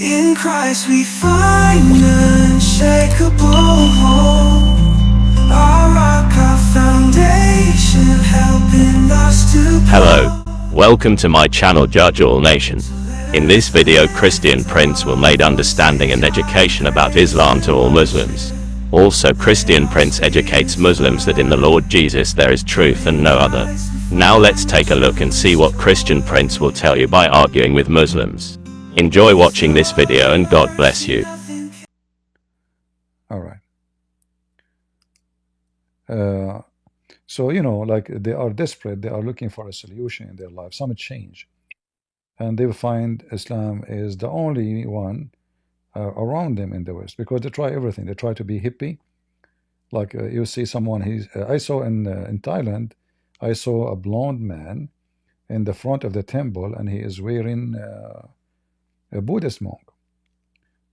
In Christ we find unshakable hope. Our rock, our foundation, helping us to Hello, welcome to my channel Judge All Nation. In this video Christian Prince will make understanding and education about Islam to all Muslims. Also Christian Prince educates Muslims that in the Lord Jesus there is truth and no other. Now let's take a look and see what Christian Prince will tell you by arguing with Muslims. Enjoy watching this video and God bless you. All right. So, like they are desperate. They are looking for a solution in their life, some change. And they find Islam is the only one around them in the West because they try everything. They try to be hippie. Like you see someone, I saw in Thailand, I saw a blonde man in the front of the temple and he is wearing a Buddhist monk.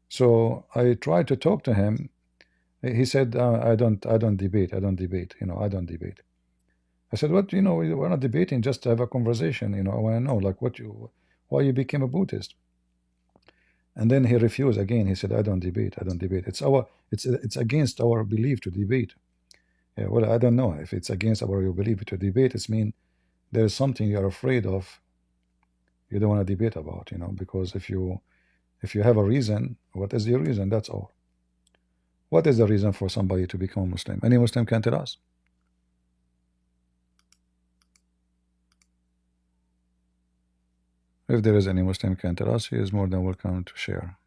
So I tried to talk to him. He said, I don't debate. I don't debate. I don't debate. I said, what, we're not debating, just to have a conversation. I want to know, like, why you became a Buddhist. And then he refused again. He said, I don't debate. I don't debate. It's against our belief to debate. Yeah, well, I don't know if it's against our belief to debate. It's mean there's something you're afraid of. You don't want to debate about, because if you have a reason, what is your reason? That's all. What is the reason for somebody to become a Muslim? Any Muslim can tell us. If there is any Muslim can tell us, he is more than welcome to share.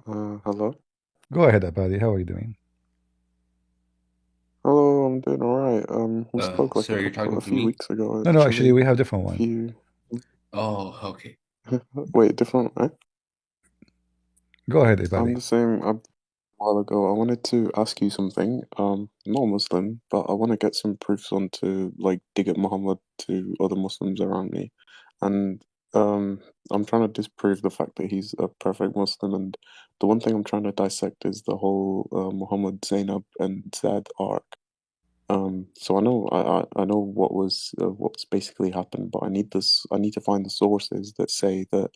Hello? Go ahead, Abadi. How are you doing? Hello, I'm doing alright. We spoke like So you're talking a to few me? weeks ago, No, actually, we have different one. Oh, okay. Wait, different, right? Go ahead, I'm Abadi. the same. A while ago, I wanted to ask you something. I'm not Muslim, but I want to get some proofs on to, like, dig at Muhammad to other Muslims around me. And I'm trying to disprove the fact that he's a perfect Muslim. And the one thing I'm trying to dissect is the whole Muhammad, Zainab, and Zad arc. So I know what's basically happened, but I need to find the sources that say that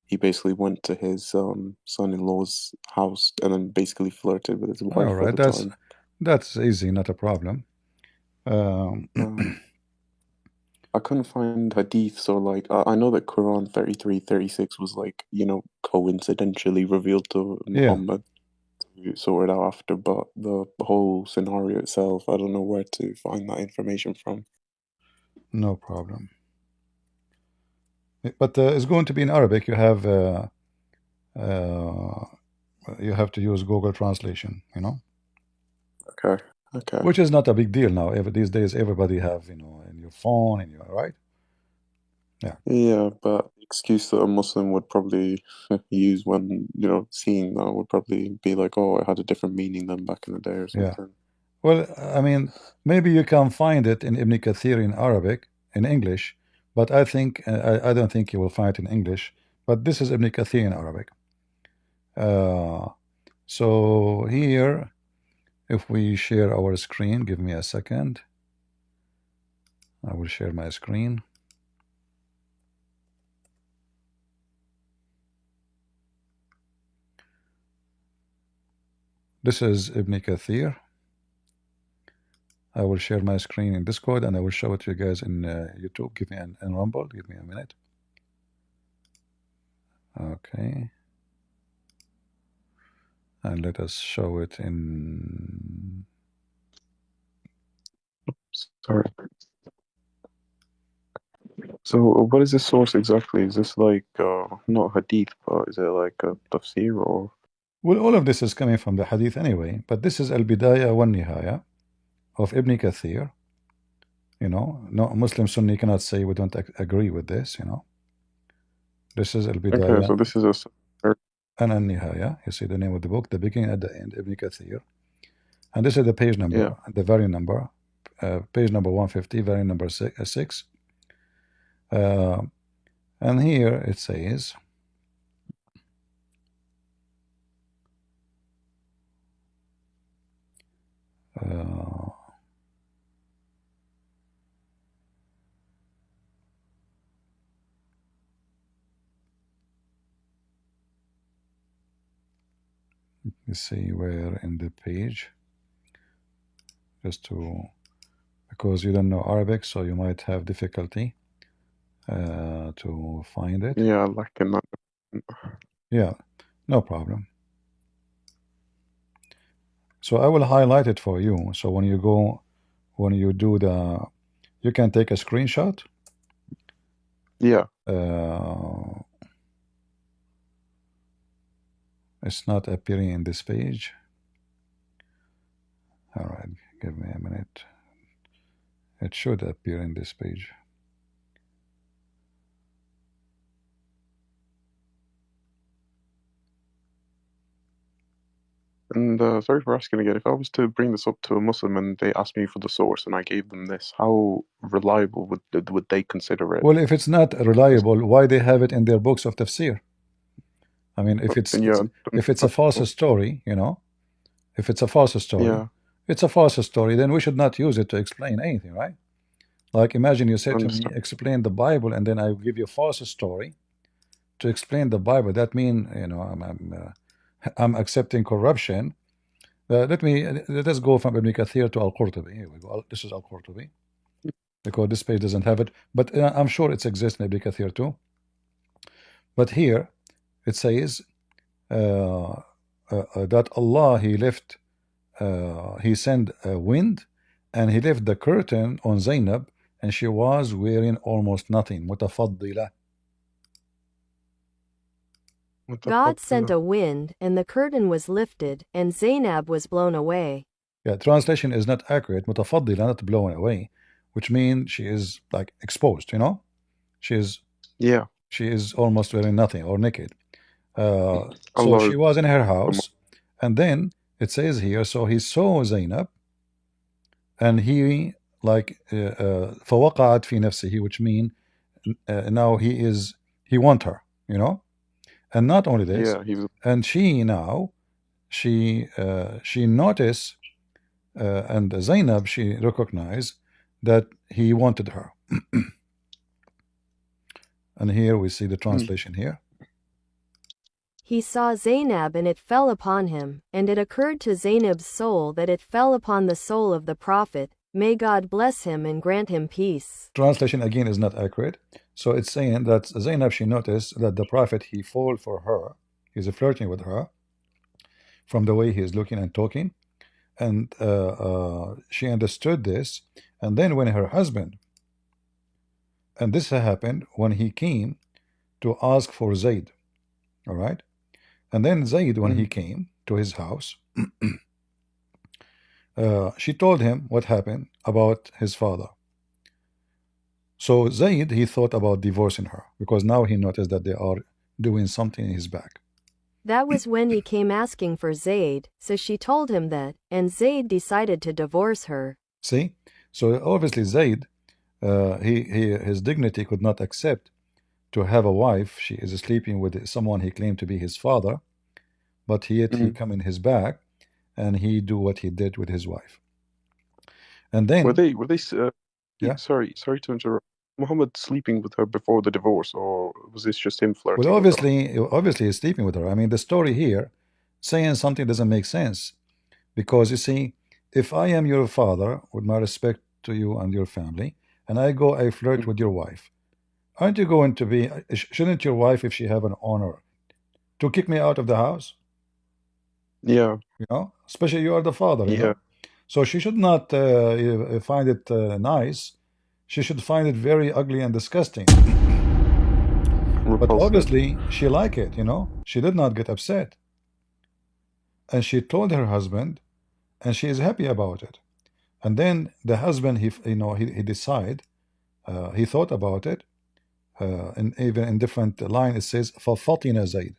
he basically went to his son-in-law's house and then basically flirted with his All wife at right, the time. that's easy, not a problem. I couldn't find hadith, so like I know that Quran 33:36 was like, coincidentally revealed to Yeah, Muhammad to sort it out after, but the whole scenario itself, I don't know where to find that information from. no problem. But it's going to be in Arabic. Uh, you have to use Google Translation. Okay. Okay. Which is not a big deal now. These days, everybody have in your phone, in your right. Yeah. Yeah, but the excuse that a Muslim would probably use when, seeing that would probably be like, oh, it had a different meaning than back in the day or Yeah. something. Well, I mean, maybe you can find it in Ibn Kathir in Arabic, in English, but I don't think you will find it in English. But this is Ibn Kathir in Arabic. So here, if we share our screen, give me a second. I will share my screen. This is Ibn Kathir. I will share my screen in Discord and I will show it to you guys in YouTube. Give me an rumble. Give me a minute. Okay. And let us show it in. Sorry. So what is this source exactly? Is this like not hadith, but is it like a tafsir or? Well, all of this is coming from the Hadith anyway, but this is Al Bidayah wa Nihaya of Ibn Kathir. No Muslim Sunni cannot say we don't agree with this. This is Al Okay, so Bidayah this is and Al Nihaya. You see the name of the book, the beginning and the end, Ibn Kathir. And this is the page number, yeah. the variant number, page number 150, variant number 6. And here it says, Let's see where in the page, just to, because you don't know Arabic, so you might have difficulty to find it. Yeah, like in that. Yeah, no problem. So I will highlight it for you. So when you go, when you do the, you can take a screenshot. Yeah. It's not appearing in this page. All right, give me a minute. It should appear in this page. And sorry for asking again. If I was to bring this up to a Muslim and they asked me for the source and I gave them this, how reliable would they consider it? Well, if it's not reliable, why they have it in their books of tafsir? I mean, if it's, Yeah, if it's a false story, you know, if it's a false story, yeah, it's a false story, then we should not use it to explain anything, right? Like imagine you say to me, understand. explain the Bible, and then I give you a false story to explain the Bible. That mean, you know, I'm accepting corruption. Let us go from Ibn Kathir to Al-Qurtubi. Here we go. This is Al-Qurtubi, because this page doesn't have it, but I'm sure it exists in Ibn Kathir too. But here it says that Allah, he sent a wind and he left the curtain on Zainab, and she was wearing almost nothing. متفضلة. God sent a wind, and the curtain was lifted, and Zainab was blown away. Yeah, translation is not accurate. متفضلة, not blown away, which means she is like exposed, you know? She is almost wearing nothing or naked. So Allah, she was in her house, and then it says here, so he saw Zainab, and he like فوقعت في نفسه, which mean now he want her, you know. And not only this, yeah, he was. and she now she noticed, and Zainab, she recognized that he wanted her. And here we see the translation here. He saw Zainab, and it fell upon him, and it occurred to Zainab's soul that it fell upon the soul of the Prophet. May God bless him and grant him peace. Translation again is not accurate. So it's saying that Zainab, she noticed that the Prophet, he fall for her. He's flirting with her from the way he is looking and talking. And she understood this. And then when her husband, and this happened when he came to ask for Zaid, all right? And then Zaid, when he came to his house, she told him what happened about his father. So Zaid, he thought about divorcing her, because now he noticed that they are doing something in his back. That was when he came asking for Zaid, so she told him that, and Zaid decided to divorce her. See? So obviously Zaid, his dignity could not accept to have a wife. She is sleeping with someone he claimed to be his father, but yet he come in his back and he do what he did with his wife. And then were they yeah. Sorry to interrupt. Muhammad sleeping with her before the divorce, or was this just him flirting? Well, obviously he's sleeping with her. I mean, the story here saying something doesn't make sense, because you see, if I am your father, with my respect to you and your family, and I flirt with your wife, aren't you going to be, shouldn't your wife, if she have an honor, to kick me out of the house? Yeah. You know, especially you are the father, you Yeah. know? So she should not find it nice. She should find it very ugly and disgusting. But Repulsive. obviously she liked it, you know. She did not get upset, and she told her husband, and she is happy about it. And then the husband, he decide, he thought about it, and even in different line it says فَفَطِنَ زَيْد.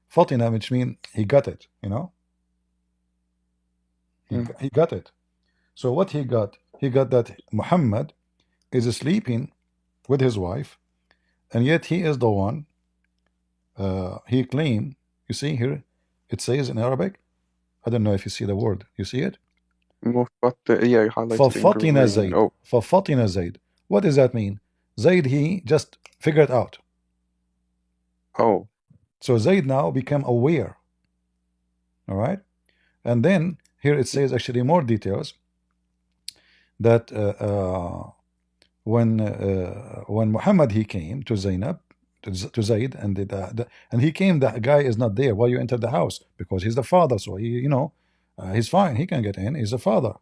Fatina, which means he got it, you know. He got it. So what he got that Muhammad is sleeping with his wife, and yet he is the one, he claimed, you see here, it says in Arabic, I don't know if you see the word, you see it? Yeah, highlighted فَفَطِنَ in زَيْد. green. Oh. فَفَطِنَ زَيْد. What does that mean? Zaid, he just figured out. Oh. So Zaid now became aware. All right. And then here it says actually more details that when Muhammad he came to Zainab, to Zaid, and and he came, the guy is not there. Why you enter the house? Because he's the father, so he, he's fine. He can get in. He's the father.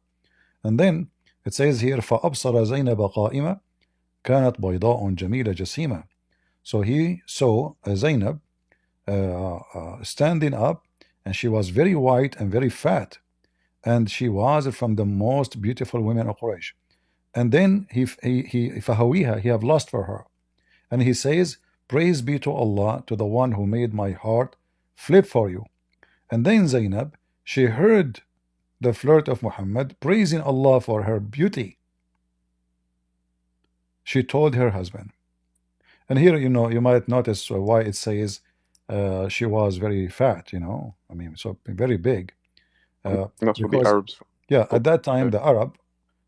And then it says here, فأبصر زينب قائمة كانت بيضاء جميلة جسيمة. So he saw Zainab standing up, and she was very white and very fat, and she was from the most beautiful women of Quraysh. And then فهويها, he have lust for her, and he says, praise be to Allah, to the one who made my heart flip for you. And then Zainab, she heard the flirt of Muhammad praising Allah for her beauty. She told her husband. And here, you might notice why it says she was very fat, I mean, so very big. That's what the Because, Arabs. yeah, at that time, Okay.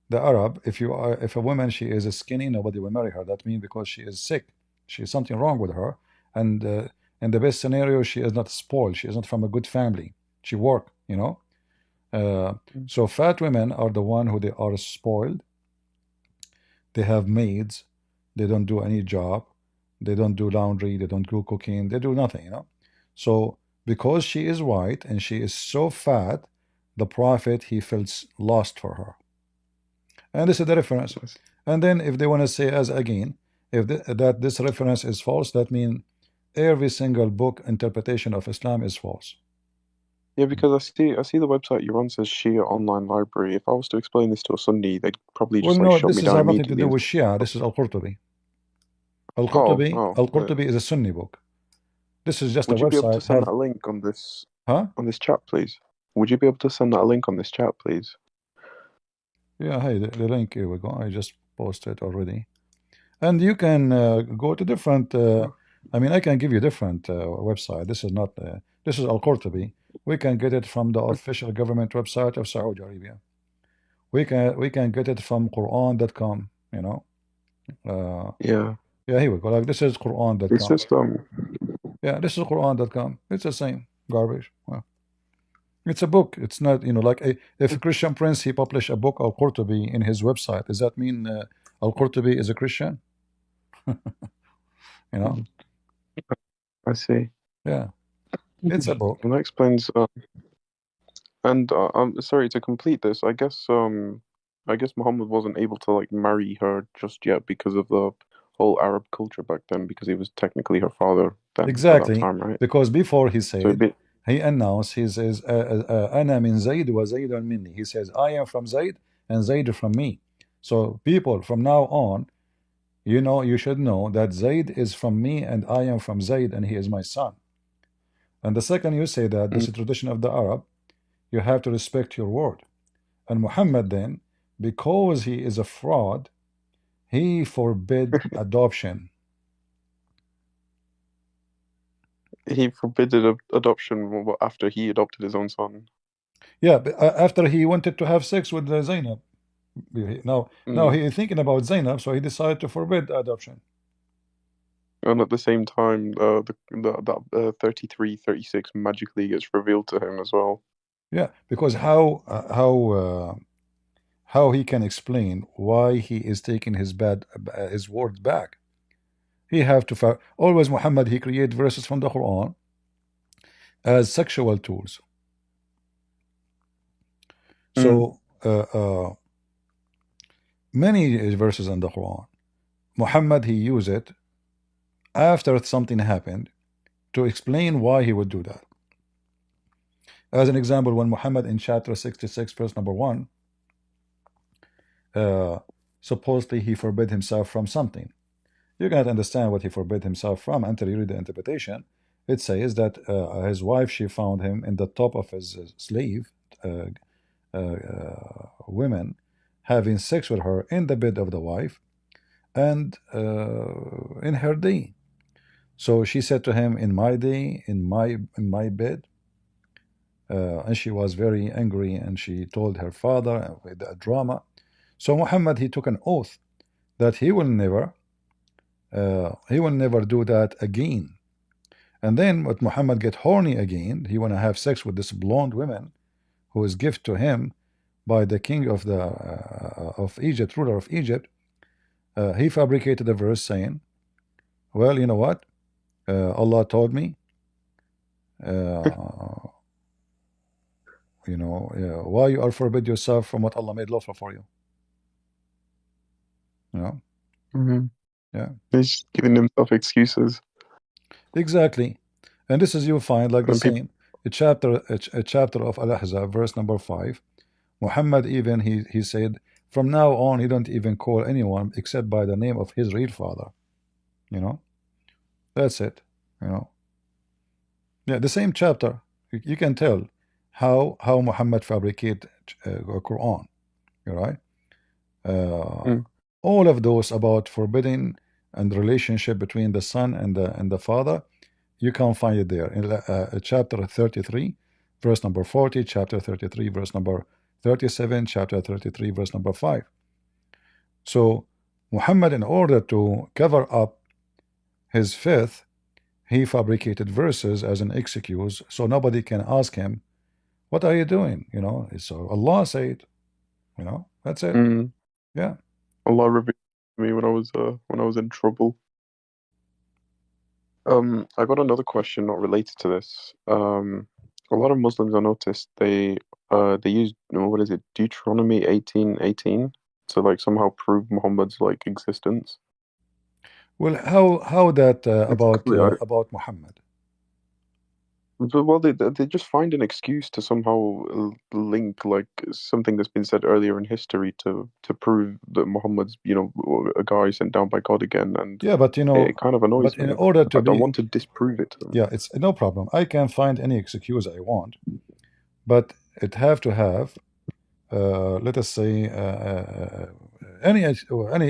the Arab, if a woman, she is skinny, nobody will marry her. That means because she is sick, she is something wrong with her. And in the best scenario, she is not spoiled. She is not from a good family. She work. So fat women are the one who they are spoiled. They have maids. They don't do any job. They don't do laundry. They don't do cooking. They do nothing. So because she is white and she is so fat, the Prophet, he feels lost for her. And this is the reference. And then if they want to say as again, if that this reference is false, that means every single book interpretation of Islam is false. Yeah, because I see the website you're on says Shia Online Library. If I was to explain this to a Sunni, they'd probably Well, just no, shut this me is down have nothing to immediately do and with say, Shia. This is Al-Qurtubi. oh, Al-Qurtubi is a Sunni book. This is just a would you be able to website. send that a link on this Huh? chat, please? Would you be able to send that a link on this chat, please? Yeah, hey, the link, here we go. I just posted already. And you can go to different, I mean, I can give you different website. This is not, this is Al-Qurtubi. We can get it from the official government website of Saudi Arabia. We can get it from Quran.com, Yeah, yeah, here we go. Like this is it's Quran.com. just Yeah, this is Quran.com. It's the same garbage. Well, it's a book. It's not, like if a Christian Prince he published a book Al-Qurtubi in his website, does that mean Al-Qurtubi is a Christian? You know? I see. Yeah, it's a book. And that explains. And I'm sorry to complete this. I guess Muhammad wasn't able to like marry her just yet because of the whole Arab culture back then, because he was technically her father then at that Exactly, time, right? because before he So said, he announced, he says, "Ana min Zayd wa Zaydun minni." He says, "I am from Zayd and Zayd from me." So people, from now on, you should know that Zayd is from me and I am from Zayd and he is my son. And the second you say that this is tradition of the Arab, you have to respect your word. And Muhammad then, because he is a fraud, he forbid adoption. he forbidden adoption after he adopted his own son. Yeah, but after he wanted to have sex with Zainab. Now he is thinking about Zainab, so he decided to forbid adoption. And at the same time, that 33, 36 magically gets revealed to him as well. Yeah, because how he can explain why he is taking his word back? He have to always Muhammad he create verses from the Quran as sexual tools. So many verses in the Quran, Muhammad he use it after something happened to explain why he would do that. As an example, when Muhammad in chapter 66 verse number 1 supposedly he forbid himself from something, you cannot understand what he forbid himself from until you read the interpretation. It says that his wife, she found him in the top of his slave women, having sex with her in the bed of the wife and in her day. So she said to him, in my day, in my bed. And she was very angry and she told her father with a drama. So Muhammad he took an oath that he will never do that again. And then what Muhammad get horny again, he want to have sex with this blonde woman who is gift to him by the king of the of Egypt, ruler of Egypt. He fabricated a verse saying, well, you know what, Allah told me, you know, why you are forbid yourself from what Allah made lawful for you. You know? Mm-hmm. Yeah. He's giving himself excuses. Exactly. And this is, you find like the And people, same a chapter of Al-Ahzab, verse number 5. Muhammad even he said, from now on he don't even call anyone except by the name of his real father. You know, that's it. You know, yeah, the same chapter. You can tell how Muhammad fabricate Quran. You right? mm, All of those about forbidding and the relationship between the son and the father, you can find it there in chapter 33, verse number 40, chapter 33, verse number 37, chapter 33, verse number 5. So Muhammad, in order to cover up his faith, he fabricated verses as an excuse, so nobody can ask him, "What are you doing?" You know. So Allah said, you know, that's it. mm. Yeah. Allah revealed to me when I was in trouble. I got another question not related to this. A lot of Muslims I noticed they use, what is it, Deuteronomy 18:18 to like somehow prove Muhammad's like existence. Well, how that It's clear. about Muhammad? Well, they just find an excuse to somehow link like something that's been said earlier in history to prove that Muhammad's, a guy sent down by God again, and Yeah, but you it know, kind of annoys but in me. order to I be, want to disprove it to them. yeah, it's no problem. I can find any excuse I want, but it have to have, let us say, any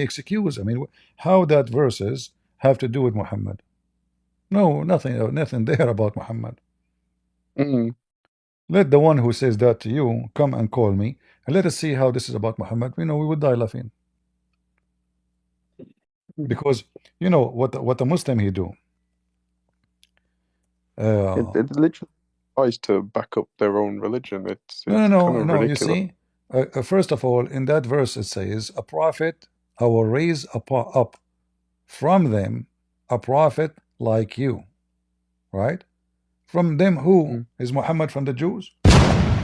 excuse. I mean, how that verses have to do with Muhammad? No, nothing there about Muhammad. Mm, Let the one who says that to you come and call me, and let us see how this is about Muhammad. You know, we would die laughing, mm. because you know what a Muslim he do. It literally tries to back up their own religion. It's No, no, it's kind no, of no. You ridiculous. see, first of all, in that verse it says, "A prophet I will raise up from them, a prophet like you." Right? From them, who Mm. is Muhammad? From the Jews?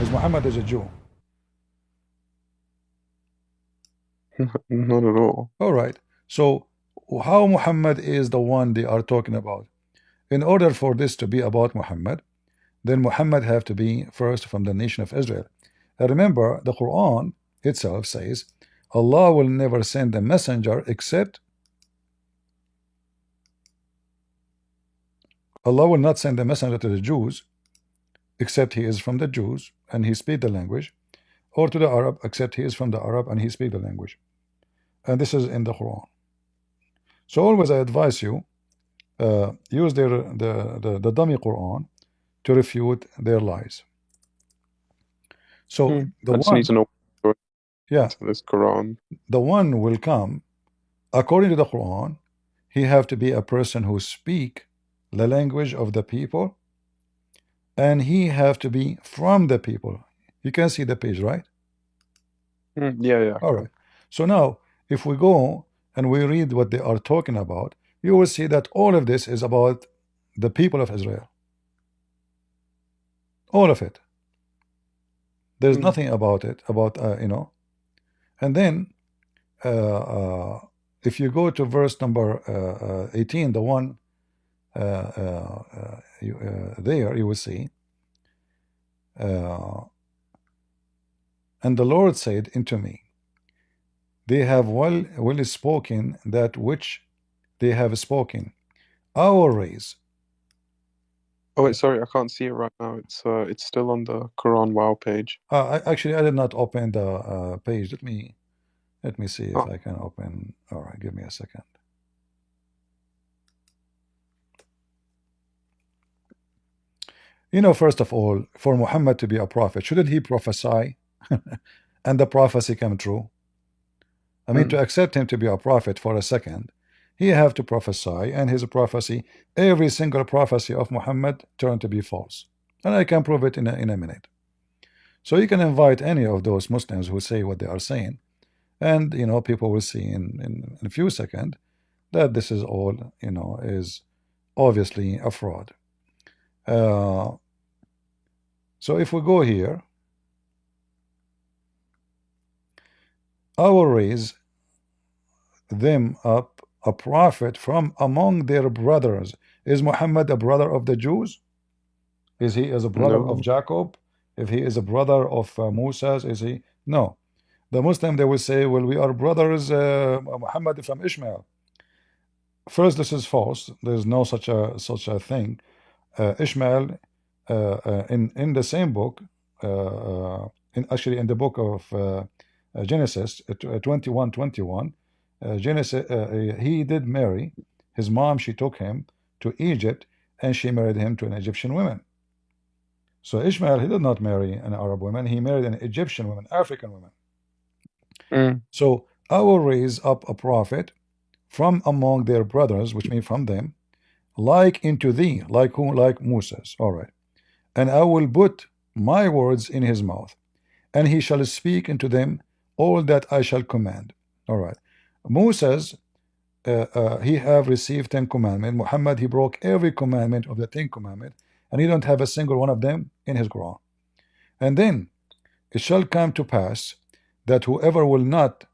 Is Muhammad is a Jew? Not at all. All right. So how Muhammad is the one they are talking about? In order for this to be about Muhammad, then Muhammad have to be first from the nation of Israel. And remember, the Quran itself says, Allah will never send a messenger except Allah will not send a messenger to the Jews except he is from the Jews and he speak the language, or to the Arab except he is from the Arab and he speak the language. And this is in the Quran. So always I advise you, use the dummy Quran to refute their lies. So the I just need one, to know yeah, to this Quran. the one will come according to the Quran. He have to be a person who speak the language of the people, and he have to be from the people. You can see the page, right? Yeah, I All can. right. So now, if we go and we read what they are talking about, you will see that all of this is about the people of Israel. All of it. There's Mm. nothing about it, about, you know. And then, if you go to verse number 18, the one there, you will see, and the Lord said unto me, they have well spoken that which they have spoken. Our race. Oh wait, sorry, I can't see it right now. It's still on the Quran Wow page. Actually, I did not open the page. Let me see if Oh, I can open. All right, give me a second. You know, first of all, for Muhammad to be a prophet, shouldn't he prophesy and the prophecy come true? I mean, to accept him to be a prophet for a second, he have to prophesy, and his prophecy, every single prophecy of Muhammad turned to be false. And I can prove it in a minute. So you can invite any of those Muslims who say what they are saying, and people will see in a few seconds that this is all is obviously a fraud. So if we go here, I will raise them up a prophet from among their brothers. Is Muhammad a brother of the Jews? Is he as a brother of No. Jacob? If he is a brother of Moses, is he? No. The Muslim, they will say, well, we are brothers, Muhammad from Ishmael. First, this is false. There's no such a thing. Ishmael, in the same book, actually in the book of Genesis 21:21, Genesis, he did marry his mom. She took him to Egypt, and she married him to an Egyptian woman. So Ishmael, he did not marry an Arab woman. He married an Egyptian woman, African woman. So I will raise up a prophet from among their brothers, which means from them, like into thee, like who? Like Moses. All right. And I will put my words in his mouth, and he shall speak unto them all that I shall command. All right. Moses, he have received 10 commandments. Muhammad, he broke every commandment of the 10 commandments, and he don't have a single one of them in his Quran. And then it shall come to pass that whoever will not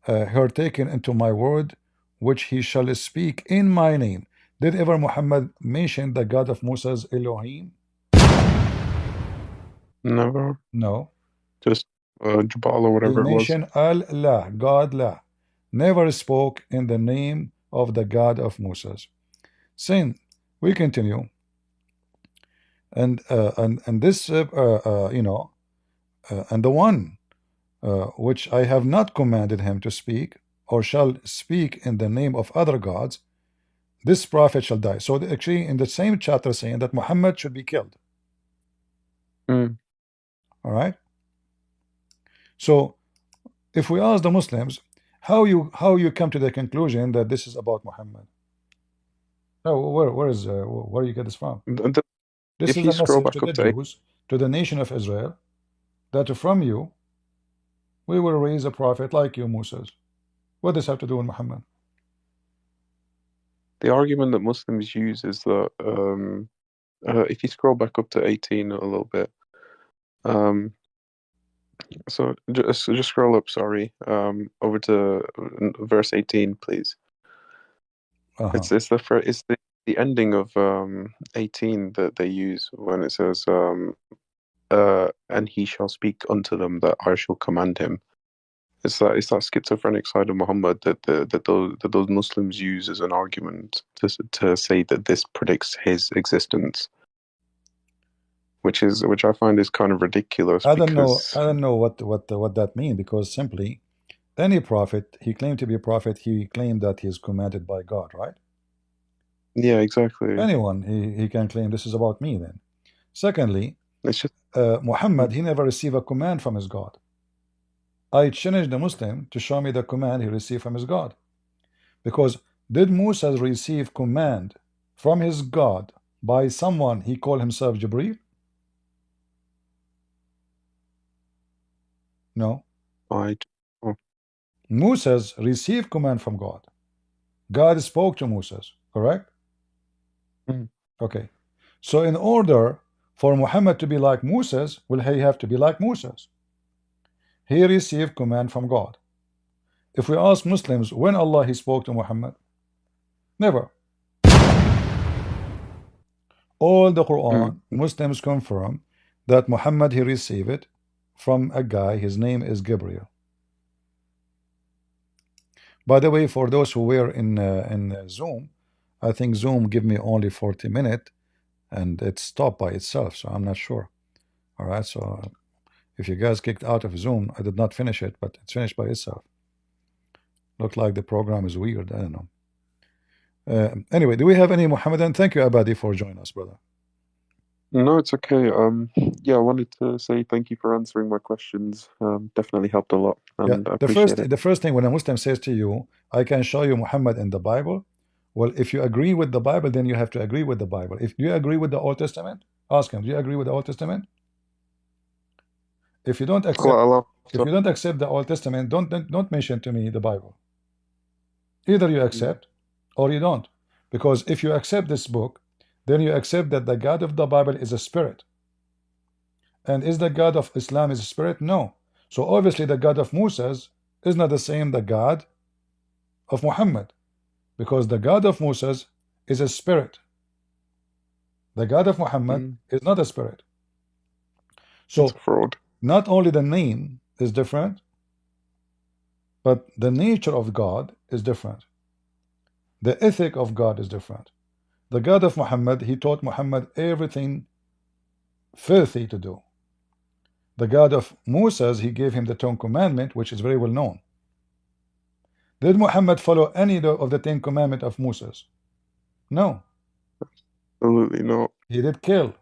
hearken into my word, which he shall speak in my name. Did ever Muhammad mention the God of Moses, Elohim? Never. No. Just Jabal or He whatever it was. mentioned Allah, God La. Never spoke in the name of the God of Moses. Sin. We continue. And this and the one which I have not commanded him to speak, or shall speak in the name of other gods, this prophet shall die. So actually in the same chapter saying that Muhammad should be killed. All right. So if we ask the Muslims, how you come to the conclusion that this is about Muhammad? No, where you get this from? This If is you a scroll message to back the up to Jews, to the nation of Israel, that from you we will raise a prophet like you, Moses. What does this have to do with Muhammad? the argument that Muslims use is that if you scroll back up to 18 a little bit, so just scroll up, sorry, over to verse 18, please. It's the ending of 18 that they use when it says and he shall speak unto them that I shall command him. It's that schizophrenic side of Muhammad that those Muslims use as an argument to say that this predicts his existence, which I find is kind of ridiculous. I Because don't know what that means, because simply any prophet, he claimed to be a prophet, he claimed that he is commanded by God, right? yeah, exactly. Anyone he can claim this is about me then. Secondly, It's just Muhammad, he never received a command from his God. I challenge the Muslim to show me the command he received from his God. Because did Musa receive command from his God by someone he called himself Jibreel? No. Moses received command from God. God spoke to Moses, correct? Okay. So in order for Muhammad to be like Moses, will he have to be like Moses? He received command from God. If we ask Muslims when Allah he spoke to Muhammad, never. All the Quran, Muslims confirm that Muhammad he received it from a guy, his name is Gabriel. By the way, for those who were in Zoom, I think Zoom give me only 40 minutes and it stopped by itself, so I'm not sure. All right, so if you guys kicked out of Zoom, I did not finish it, but it's finished by itself. Look like the program is weird. I don't know. Anyway, do we have any Muhammadan? Thank you, Abadi, for joining us, brother. No, it's okay. Yeah, I wanted to say thank you for answering my questions. Definitely helped a lot, Yeah, and I the first appreciate it. the first thing when a Muslim says to you, I can show you Muhammad in the Bible. Well, if you agree with the Bible, then you have to agree with the Bible. If you agree with the Old Testament, ask him, do you agree with the Old Testament? If you don't accept Well, if you don't accept the Old Testament, don't mention to me the Bible. Either you accept or you don't. Because if you accept this book, then you accept that the God of the Bible is a spirit. And is the God of Islam is a spirit? No. So obviously the God of Moses is not the same the God of Muhammad, because the God of Moses is a spirit. The God of Muhammad is not a spirit. it's So a fraud. not only the name is different, but the nature of God is different. The ethic of God is different. The God of Muhammad, he taught Muhammad everything filthy to do. The God of Moses, he gave him the Ten Commandment, which is very well known. Did Muhammad follow any of the Ten Commandment of Moses? No. Absolutely not. He did kill.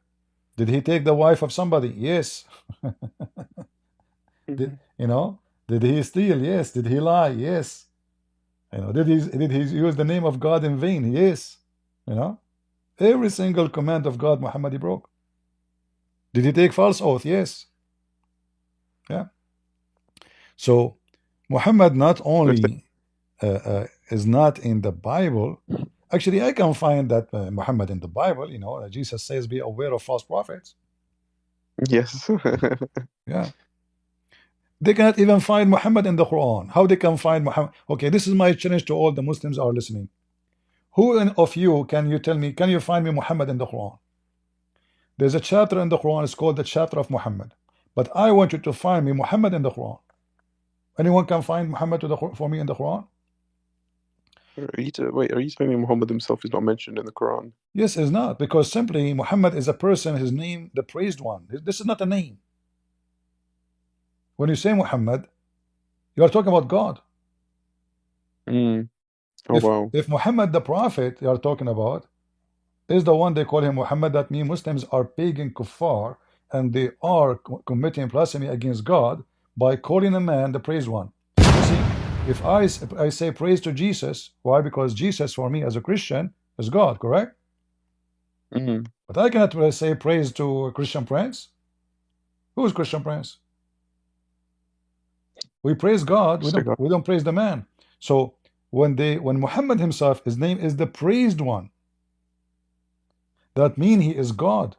Did he take the wife of somebody? Yes. Did you know? Did he steal? Yes. Did he lie? Yes. You know, did he use the name of God in vain? Yes. You know, every single command of God Muhammad he broke. Did he take false oath? Yes. Yeah. So Muhammad not If only is not in the Bible. Actually, I can find that Muhammad in the Bible. You know, Jesus says, "Be aware of false prophets." yes. Yeah, they cannot even find Muhammad in the Quran. How they can find Muhammad? Okay, this is my challenge to all the Muslims who are listening. Of you can you tell me? Can you find me Muhammad in the Quran? There's a chapter in the Quran. It's called the chapter of Muhammad. But I want you to find me Muhammad in the Quran. Anyone can find Muhammad for me in the Quran? Wait, are you telling me Muhammad himself is not mentioned in the Quran? Yes, it's not, because simply Muhammad is a person. His name, the praised one. This is not a name. When you say Muhammad, you are talking about God. Mm. Oh If wow. if Muhammad the Prophet you are talking about is the one they call him Muhammad, that means Muslims are pagan kuffar, and they are committing blasphemy against God by calling a man the praised one. You see, if I say praise to Jesus, why? Because Jesus for me as a Christian is God, correct? Mm. But I cannot say praise to a Christian Prince. Who is Christian Prince? We praise God. We Just a don't guy. we don't praise the man. So when Muhammad himself, his name is the praised one. That means he is God.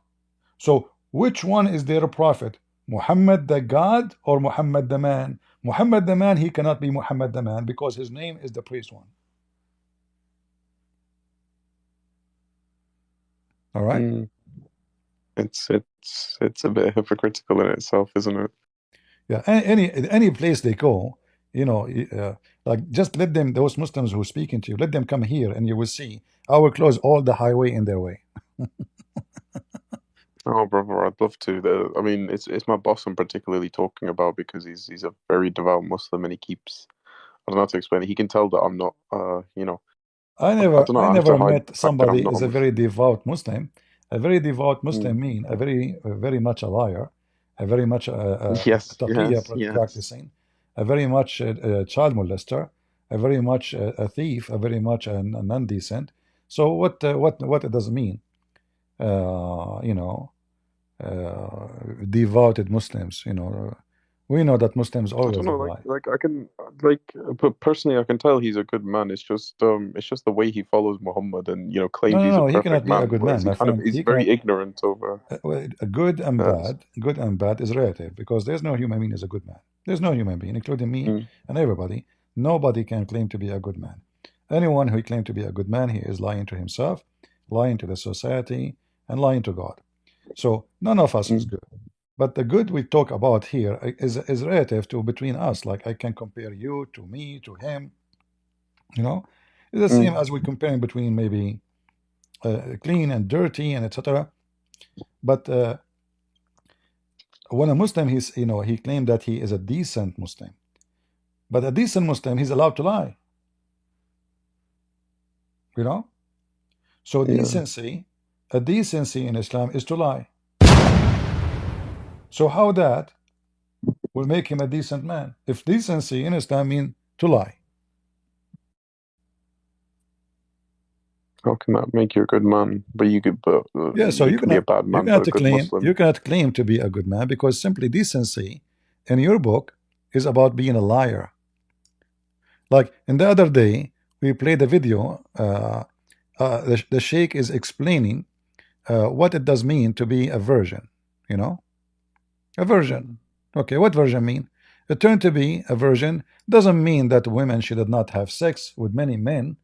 So which one is their prophet? Muhammad the God or Muhammad the man? Muhammad the man, he cannot be Muhammad the man because his name is the praised one. All right. Mm. It's a bit hypocritical in itself, isn't it? Yeah. Any place they go, you know, like just let them, those Muslims who speaking to you, let them come here and you will see. I will close all the highway in their way. Oh, brother, I'd love to. I mean, it's my boss I'm particularly talking about because he's a very devout Muslim and he keeps. I don't know how to explain it. He can tell that I'm not. I don't know. I I have to never hide met the fact that I'm somebody not a is a very Muslim. devout Muslim. A very devout Mm. Muslim mean very much a liar, a very much a Yes, taqiyya yes, yes. practicing, a very much a child molester, a very much a thief, a very much a non-decent. So what it does mean? You know, devoted Muslims. You know, we know that Muslims I don't always know. lie. I can but personally, I can tell he's a good man. It's just the way he follows Muhammad and No, claims no, he's a no. He perfect cannot be a man, good whereas man, my friend. he's He very cannot. ignorant over. Well, Uh, good and bad is relative, because there's no human being is a good man. There's no human being, including me mm, and everybody. Nobody can claim to be a good man. Anyone who claims to be a good man, he is lying to himself, lying to the society, and lying to God. So none of us is mm, good. But the good we talk about here is relative to between us. Like I can compare you to me to him. You know, it's the same mm, as we comparing between maybe clean and dirty and etc. But when a Muslim, he claimed that he is a decent Muslim, but a decent Muslim, he's allowed to lie. You know, so yeah. decency, a decency in Islam is to lie. So how that will make him a decent man? If decency in Islam mean to lie. How can that make you a good man? But you could, but Yeah, so you can be a bad you man, but cannot a good claim Muslim. to be a good man, because simply decency in your book is about being a liar. Like in the other day, we played a video. The Sheikh is explaining what it does mean to be a virgin. You know, a virgin. Okay, what virgin mean? It turned to be a virgin doesn't mean that women she did not have sex with many men.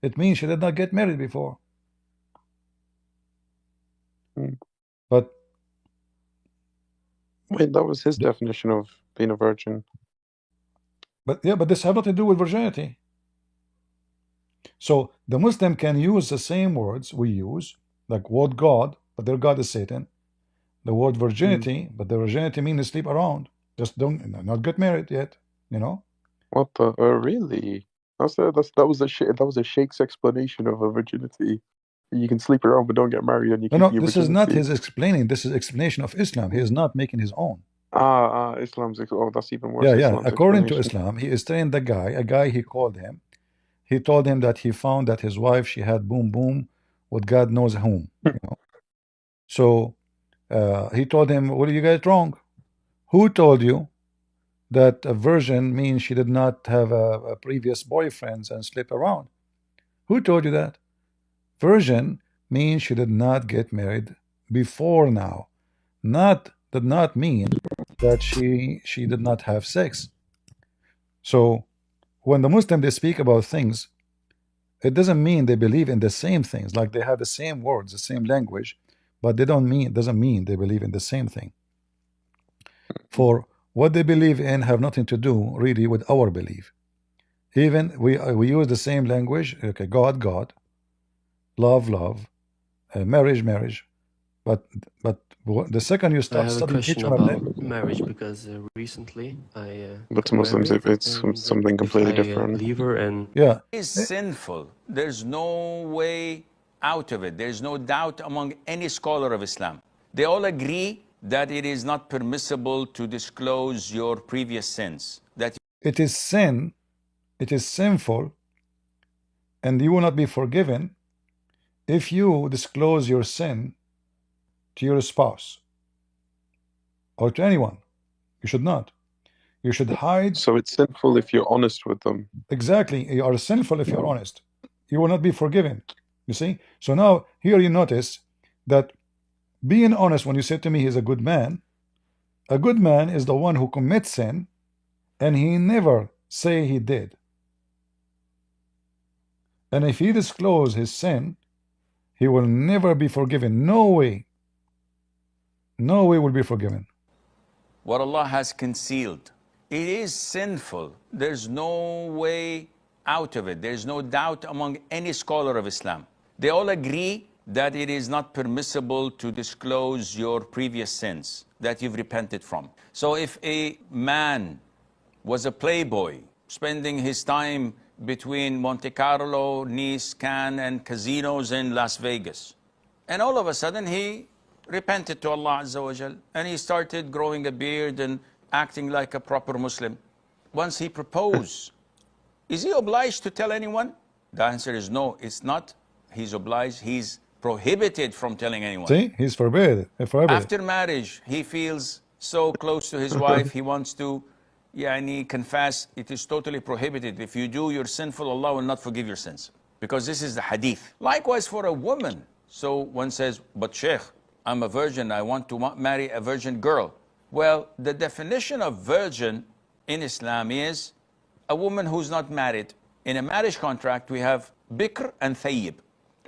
It means she did not get married before. Mm. But Wait, that was his definition of being a virgin. yeah, but this has nothing to do with virginity. So the Muslim can use the same words we use, like word God, but their God is Satan. The word virginity, but the virginity means sleep around. Just don't not get married yet. You know. What the? Really? That was a Sheikh's explanation of a virginity. You can sleep around, but don't get married, and you No, keep no, your this is not virginity. his explaining. This is explanation of Islam. He is not making his own. Islam's. Oh, that's even worse. Yeah, yeah. Islam's According to explanation. Islam, he is telling the guy, a guy he called him. He told him that he found that his wife she had boom boom with God knows whom. You know. So he told him, "What do you get wrong? Who told you that a virgin means she did not have a previous boyfriends and sleep around? Who told you that? Virgin means she did not get married before now. Not did not mean that she did not have sex. So when the Muslim they speak about things, it doesn't mean they believe in the same things. Like they have the same words, the same language, but they don't mean doesn't mean they believe in the same thing. For what they believe in have nothing to do really with our belief. Even we use the same language. Okay, God, God, love, love, marriage, marriage. But the second you I start have a studying each question one of them, about marriage because recently I But to got Muslims, married, it's and something if completely I different. leave her and yeah, Is sinful. There's no way out of it. There's no doubt among any scholar of Islam. They all agree that it is not permissible to disclose your previous sins. That it is sin, it is sinful, and you will not be forgiven if you disclose your sin to your spouse or to anyone. You should not. You should hide. So it's sinful if you're honest with them. Exactly. You are sinful if you're honest. You will not be forgiven. You see? So now here you notice that being honest, when you say to me he's a good man is the one who commits sin and he never say he did. And if he disclose his sin, he will never be forgiven. No way. No way will be forgiven. what Allah has concealed. It is sinful. There's no way out of it. There's no doubt among any scholar of Islam. They all agree that it is not permissible to disclose your previous sins that you've repented from. So if a man was a playboy, spending his time between Monte Carlo, Nice, Cannes, and casinos in Las Vegas, and all of a sudden he repented to Allah Azza wa Jal, and he started growing a beard and acting like a proper Muslim. Once he proposed, is he obliged to tell anyone? The answer is no, it's not. He's obliged, he's prohibited from telling anyone. See? He's forbidden. After marriage, he feels so close to his wife, he wants to confess. It is totally prohibited. If you do, you're sinful, Allah will not forgive your sins. Because this is the hadith. Likewise for a woman. So one says, but Sheikh, I'm a virgin, I want to marry a virgin girl. Well, the definition of virgin in Islam is a woman who's not married. In a marriage contract, we have bikr and thayyib,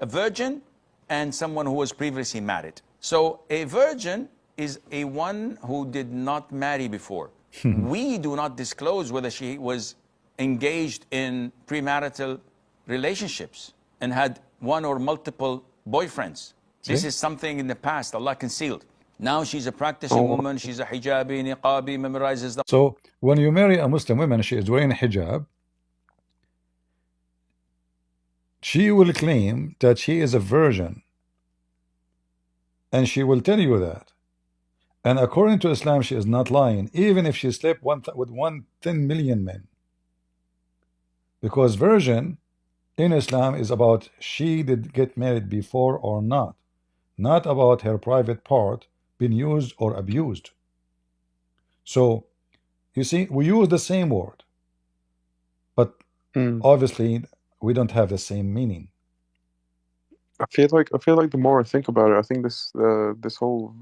a virgin and someone who was previously married. So a virgin is a one who did not marry before. We do not disclose whether she was engaged in premarital relationships and had one or multiple boyfriends. This is something in the past Allah concealed. Now she's a practicing woman, she's a hijabi, niqabi, memorizes the... So when you marry a Muslim woman, she is wearing hijab, she will claim that she is a virgin, and she will tell you that. And according to Islam, she is not lying, even if she slept with 10 million men. Because virgin in Islam is about she did get married before or not about her private part being used or abused. So you see, we use the same word, but obviously we don't have the same meaning. I feel like the more I think about it, I think this whole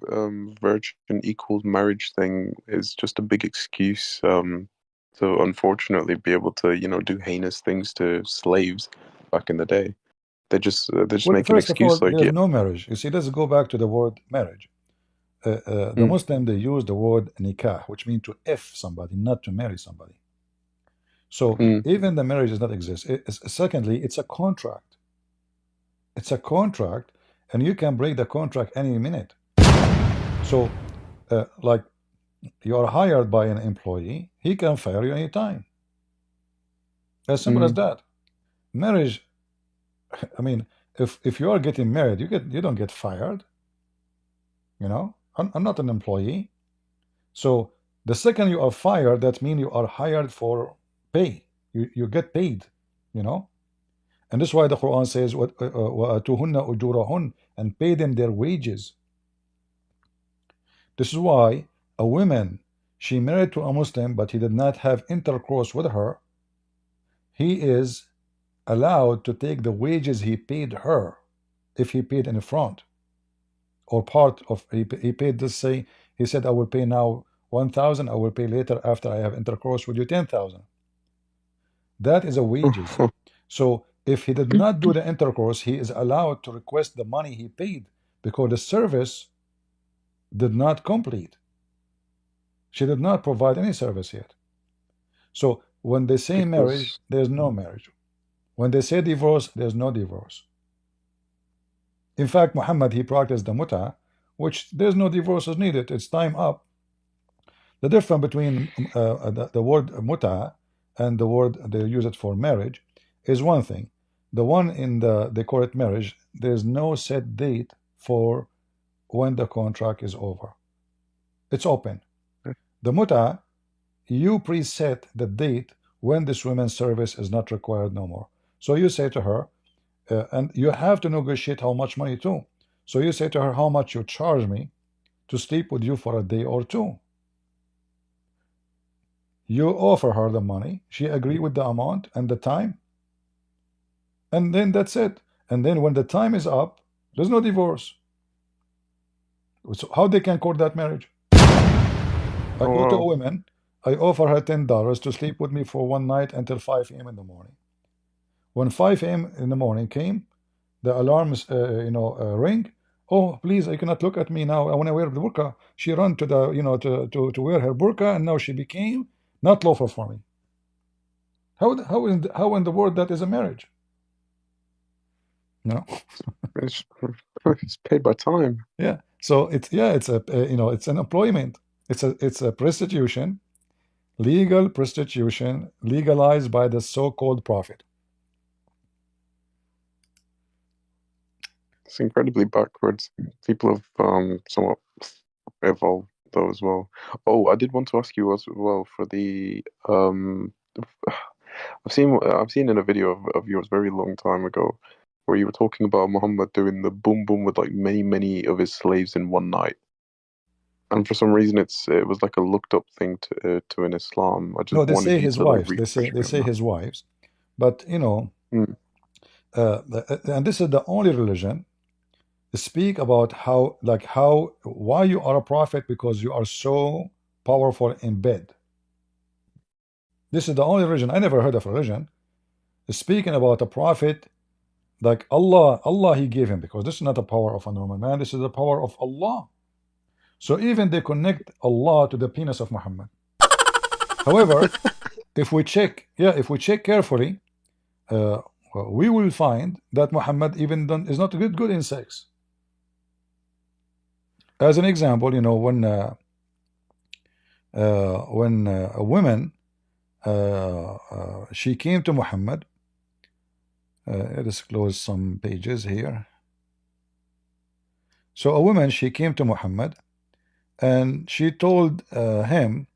virgin equals marriage thing is just a big excuse to unfortunately be able to, you know, do heinous things to slaves back in the day. They just Well, make an first of all, excuse like, there's yeah, no marriage. You see, let's go back to the word marriage. The mm, Muslim, they use the word nikah, which means to F somebody, not to marry somebody. So mm, even the marriage does not exist. Secondly, it's a contract. It's a contract, and you can break the contract any minute. So, like, you are hired by an employee, he can fire you anytime. As simple as mm, that. Marriage, I mean, if you are getting married, you don't get fired. You know, I'm not an employee. So the second you are fired, that means you are hired for pay. You get paid, you know. And this is why the Quran says, وَآتُوهُنَّ أُجُورَهُنَّ, and pay them their wages. This is why a woman, she married to a Muslim, but he did not have intercourse with her, he is allowed to take the wages he paid her, if he paid in front, or part of, he paid, this say, he said, I will pay now 1,000, I will pay later after I have intercourse with you 10,000. That is a wages. So if he did not do the intercourse, he is allowed to request the money he paid, because the service did not complete. She did not provide any service yet. So when they say marriage, because there's no marriage. When they say divorce, there's no divorce. In fact, Muhammad, he practiced the muta, which there's no divorce is needed. It's time up. The difference between the word muta and the word they use it for marriage is one thing. The one in they call it marriage, there's no set date for when the contract is over. It's open. The muta, you preset the date when this woman's service is not required no more. So you say to her, and you have to negotiate how much money too. So you say to her, how much you charge me to sleep with you for a day or two. You offer her the money, she agree with the amount and the time, and then that's it. And then when the time is up, there's no divorce. So how they can court that marriage? I oh go to a wow, woman, I offer her $10 to sleep with me for one night until 5 a.m. in the morning. When 5 a.m. in the morning came, the alarms, ring. Oh, please, I cannot look at me now. I want to wear the burqa. She ran to the, to wear her burqa, and now she became not lawful for me. How in the world that is a marriage? No. it's, it's paid by time. Yeah. So it's a it's an employment. It's a prostitution, legal prostitution legalized by the so-called prophet. It's incredibly backwards. People have somewhat evolved though as well. Oh, I did want to ask you as well for the I've seen in a video of yours very long time ago where you were talking about Muhammad doing the boom boom with like many of his slaves in one night. And for some reason it was like a looked up thing to in Islam. I just No, they say wanted you his to like wives. refresh They me on say that. his wives, but Mm, and this is the only religion speak about how why you are a prophet, because you are so powerful in bed. This is the only religion I never heard of religion speaking about a prophet like Allah he gave him, because this is not the power of a normal man, this is the power of Allah. So even they connect Allah to the penis of Muhammad. However, if we check, if we check carefully, uh, we will find that Muhammad even is not good in sex. As an example, when a woman she came to Muhammad, let us close some pages here. So a woman, she came to Muhammad and she told him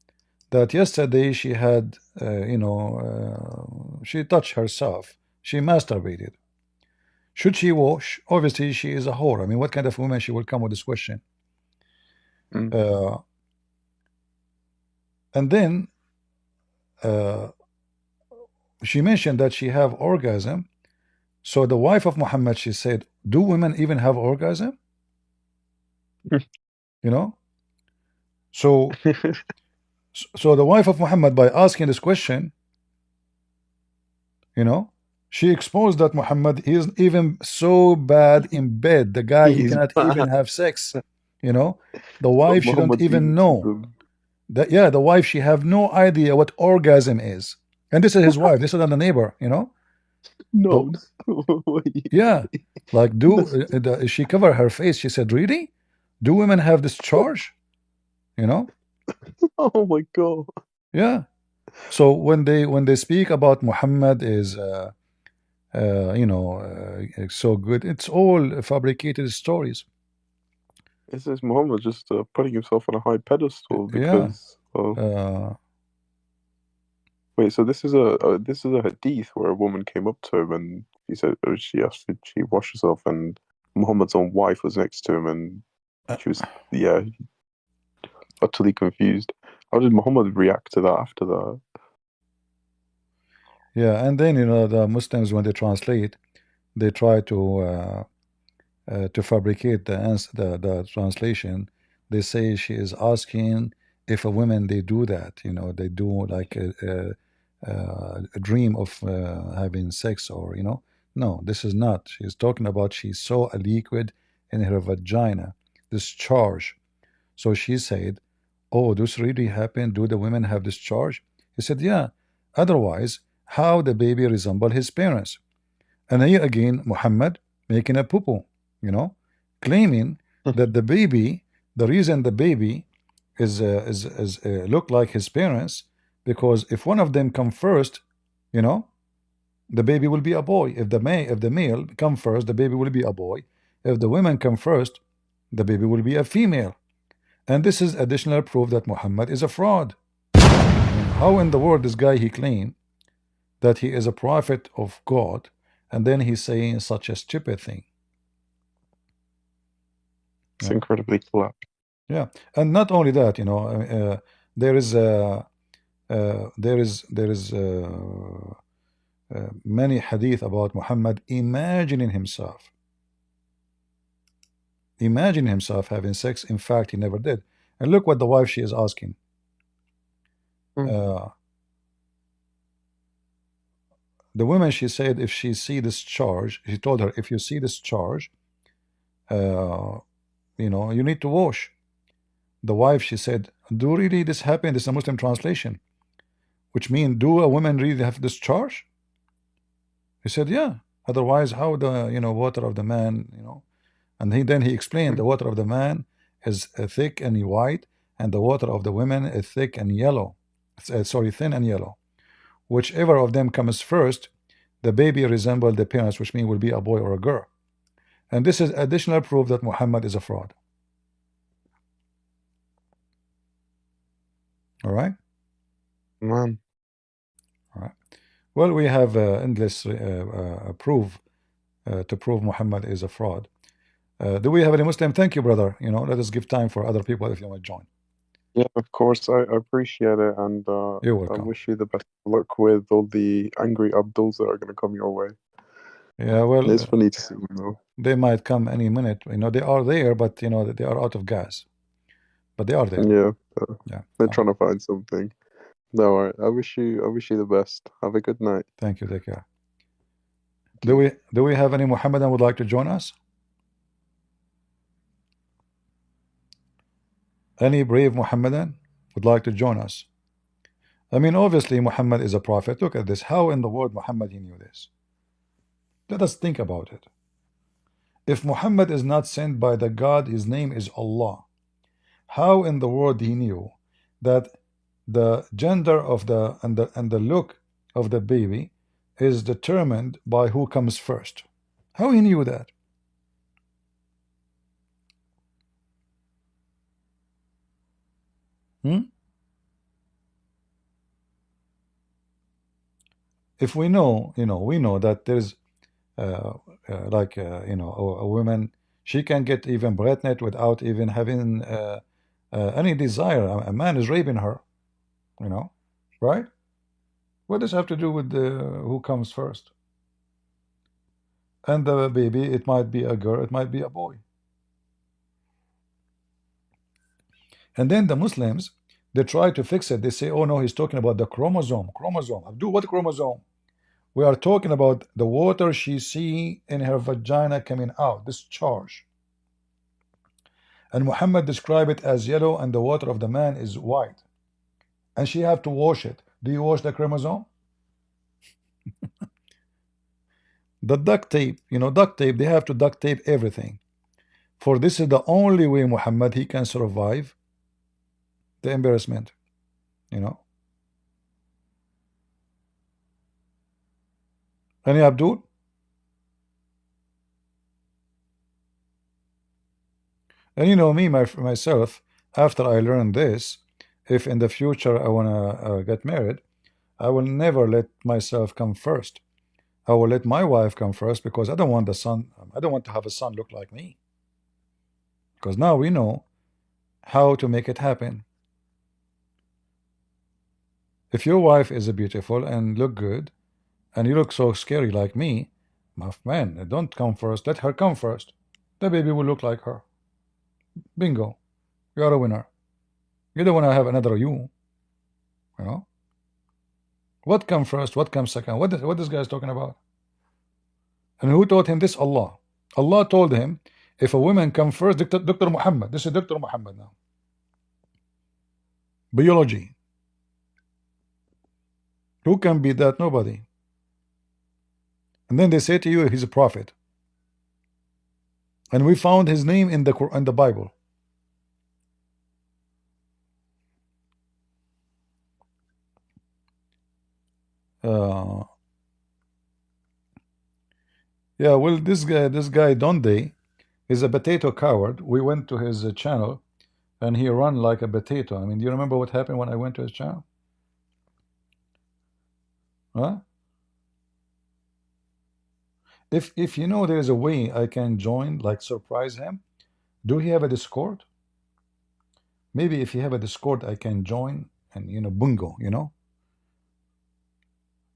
that yesterday she had, she touched herself, she masturbated. Should she wash? Obviously, she is a whore. I mean, what kind of woman she will come with this question? Mm. And then she mentioned that she have orgasm. So the wife of Muhammad, she said, do women even have orgasm? You know? So so the wife of Muhammad, by asking this question, she exposed that Muhammad is even so bad in bed. The guy, he He's cannot even bad. have sex. The But wife, she don't Muhammad's even even to know them. that. Yeah, the wife, she have no idea what orgasm is. And this is his wife. This is not the neighbor. The, No, no. Wait. yeah, like she cover her face. She said, "Really? Do women have this charge?" You know? Oh my God. Yeah. So when they speak about Muhammad is so good, it's all fabricated stories. It says Muhammad just putting himself on a high pedestal Yeah. because of. Uh, Wait, so this is a hadith where a woman came up to him and he said she asked if she wash herself and Muhammad's own wife was next to him and she was utterly confused. How did Muhammad react to that after that? yeah, and then the Muslims, when they translate, they try to fabricate the answer, the translation. They say she is asking if a woman they do that. They do like a dream of having sex, or no, this is not. She's talking about she saw a liquid in her vagina, discharge. So she said, oh, this really happened? Do the women have discharge? He said, yeah. Otherwise, how the baby resemble his parents? And here again, Muhammad making a poo-poo, claiming that the reason the baby is look like his parents, because if one of them come first, you know, the baby will be a boy. If the male come first, the baby will be a boy. If the women come first, the baby will be a female. And this is additional proof that Muhammad is a fraud. How in the world this guy he claimed that he is a prophet of God, and then he's saying such a stupid thing? It's Yeah, incredibly collapsed. yeah. And not only that, there is many hadith about Muhammad imagining himself having sex. In fact, he never did. And look what the wife she is asking. Mm. The woman, she said, if she see this charge, he told her, if you see this charge, you need to wash. The wife, she said, do really this happen? This is a Muslim translation, which means, do a woman really have this charge? He said, yeah. Otherwise, how the water of the man, and then he explained the Mm. water of the man is thick and white, and the water of the women is thick and yellow. Sorry, thin and yellow. Whichever of them comes first, the baby resemble the parents, which means will be a boy or a girl. And this is additional proof that Muhammad is a fraud. All right. Man. All right. Well, we have endless proof to prove Muhammad is a fraud. Do we have any Muslim? Thank you, brother. Let us give time for other people if you want to join. Yeah, of course. I appreciate it, and You're I welcome. wish you the best of luck with all the angry Abduls that are going to come your way. Yeah, well, It's funny to see them, though. they might come any minute. They are there, but they are out of gas. But they are there. Yeah, Yeah. they're trying to find something. No, all right. I wish you the best. Have a good night. Thank you. Take care. Thank you. Do we have any Muhammadan would like to join us? Any brave Muhammadan would like to join us? I mean, obviously Muhammad is a prophet. Look at this. How in the world Muhammad he knew this? Let us think about it. If Muhammad is not sent by the God, his name is Allah, how in the world he knew that the gender of the look of the baby is determined by who comes first? How he knew that? Hmm? If we know, we know that there's a woman, she can get even pregnant without even having any desire. A man is raping her, you know, right? What does it have to do with who comes first? And the baby, it might be a girl, it might be a boy. And then the Muslims, they try to fix it. They say, oh no, he's talking about the chromosome. Chromosome. Abdul, what chromosome? We are talking about the water she see in her vagina coming out, this charge. And Muhammad described it as yellow, and the water of the man is white. And she have to wash it. Do you wash the chromosome? The duct tape, duct tape, they have to duct tape everything. For this is the only way Muhammad, he can survive the embarrassment, you know. Any Abdul? And you know me, myself, after I learned this, if in the future I want to get married, I will never let myself come first. I will let my wife come first, because I don't want the son, I don't want to have a son look like me. Because now we know how to make it happen. If your wife is beautiful and look good, and you look so scary like me, my man, don't come first. Let her come first. The baby will look like her. Bingo. You are a winner. You don't want to have another you. You know? What comes first? What comes second? What this guy is talking about? And who taught him this? Allah. Allah told him, if a woman come first, Dr. Muhammad. This is Dr. Muhammad now. Biology. Who can be that? Nobody. And then they say to you, he's a prophet. And we found his name in the Quran, in the Bible. Yeah, well, this guy Donde is a potato coward. We went to his channel, and he ran like a potato. I mean, do you remember what happened when I went to his channel? Huh? If you know there is a way I can join, like surprise him, do he have a Discord? Maybe if you have a Discord, I can join, and bungo,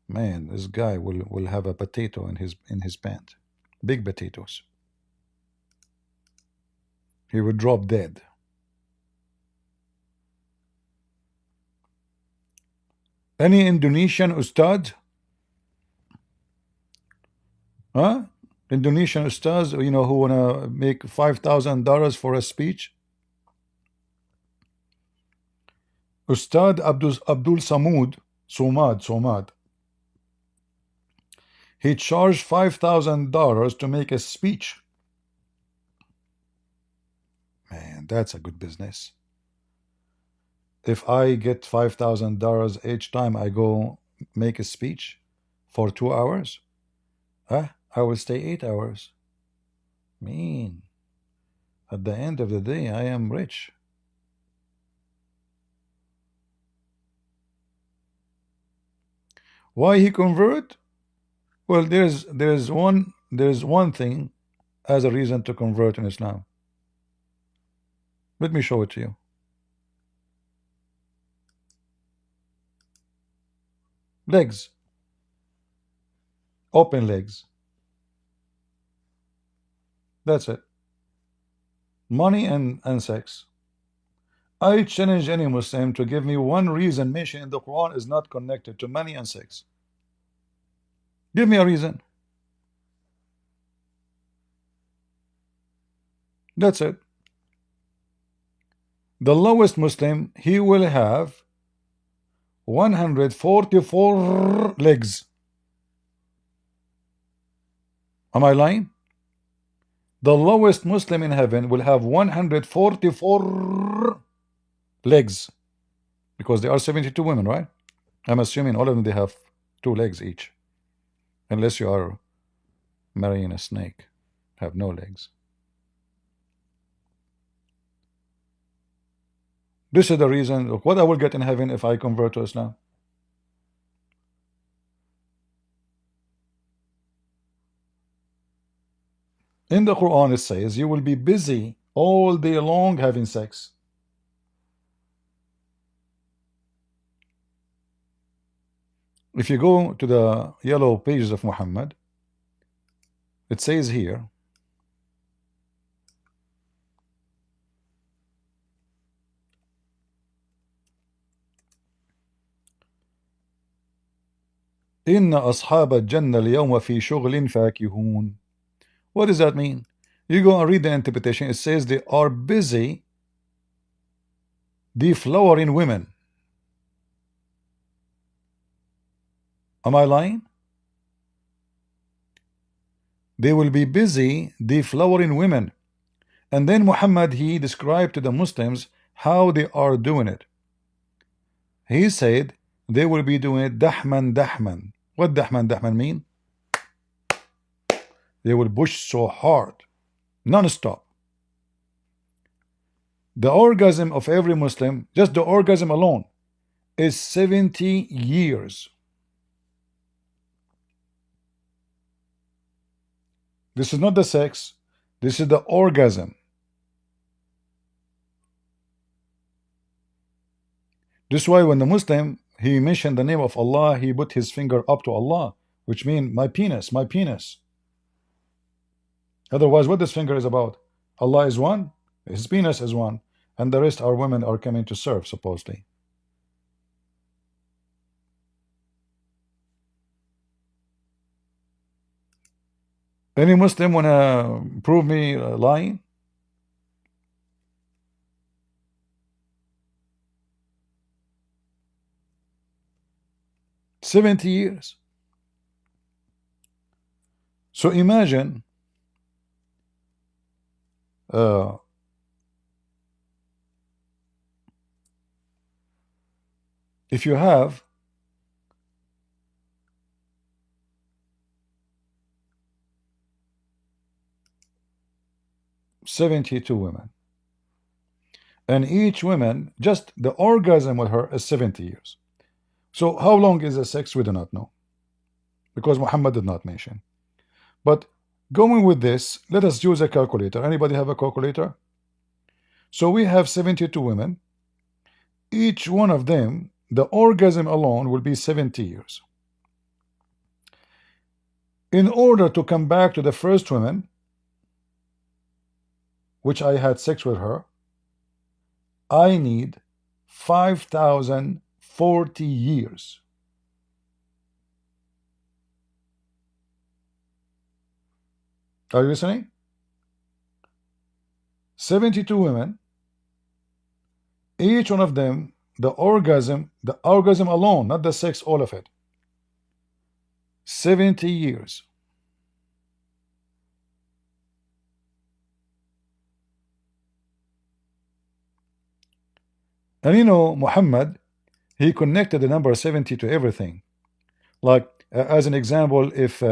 Man, this guy will have a potato in his pant. Big potatoes. He would drop dead. Any Indonesian ustad? Huh? Indonesian ustads, who wanna make $5,000 for a speech? Ustad Abdul Somad. He charged $5,000 to make a speech. Man, that's a good business. If I get $5,000 each time I go make a speech for 2 hours, I will stay 8 hours. Mean. At the end of the day, I am rich. Why he convert? Well, there's one thing as a reason to convert in Islam. Let me show it to you. Legs. Open legs. That's it. Money and sex. I challenge any Muslim to give me one reason mentioned in the Quran is not connected to money and sex. Give me a reason. That's it. The lowest Muslim, he will have 144 legs. Am I lying? The lowest Muslim in heaven will have 144 legs, because there are 72 women, right? I'm assuming all of them, they have 2 legs each, unless you are marrying a snake, have no legs. This is the reason. Look, what I will get in heaven if I convert to Islam. In the Quran it says you will be busy all day long having sex. If you go to the yellow pages of Muhammad, it says here, إن أصحاب الجنة اليوم في شغل فاكهون. What does that mean? You go and read the interpretation. It says they are busy deflowering women. Am I lying? They will be busy deflowering women. And then Muhammad, he described to the Muslims how they are doing it. He said they will be doing it dahman dahman. What dahman dahman mean? They will push so hard, non-stop. The orgasm of every Muslim, just the orgasm alone, is 70 years. This is not the sex, this is the orgasm. This is why when the Muslim, he mentioned the name of Allah, he put his finger up to Allah, which means my penis, my penis. Otherwise, what this finger is about? Allah is one, his penis is one, and the rest are women are coming to serve, supposedly. Any Muslim wanna prove me lying? "70 years." So imagine if you have 72 women, and each woman, just the orgasm with her is 70 years. So how long is the sex? We do not know, because Muhammad did not mention. But going with this, let us use a calculator. Anybody have a calculator? So we have 72 women. Each one of them, the orgasm alone will be 70 years. In order to come back to the first woman, which I had sex with her, I need 5,040 years. Are you listening? 72 women, each one of them, the orgasm alone, not the sex, all of it, 70 years. And you know, Muhammad, he connected the number 70 to everything. Like, as an example, if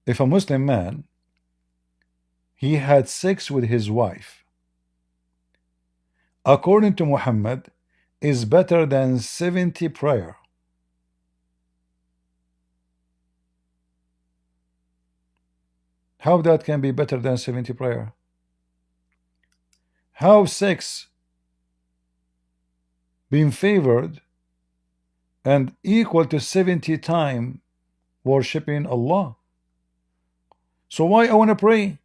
if a Muslim man, he had sex with his wife, according to Muhammad, is better than 70 prayer. How that can be better than 70 prayer? How sex being favored and equal to 70 times worshiping Allah? So why I want to pray?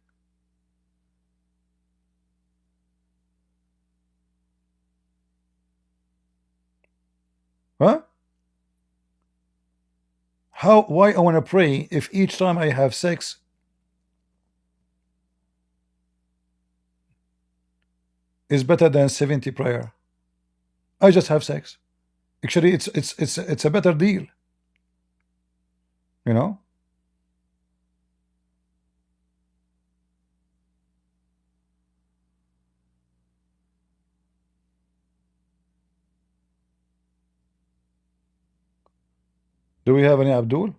Huh? Why I want to pray if each time I have sex is better than 70 prayer? I just have sex. Actually, it's a better deal. You know? Do we have any Abdul?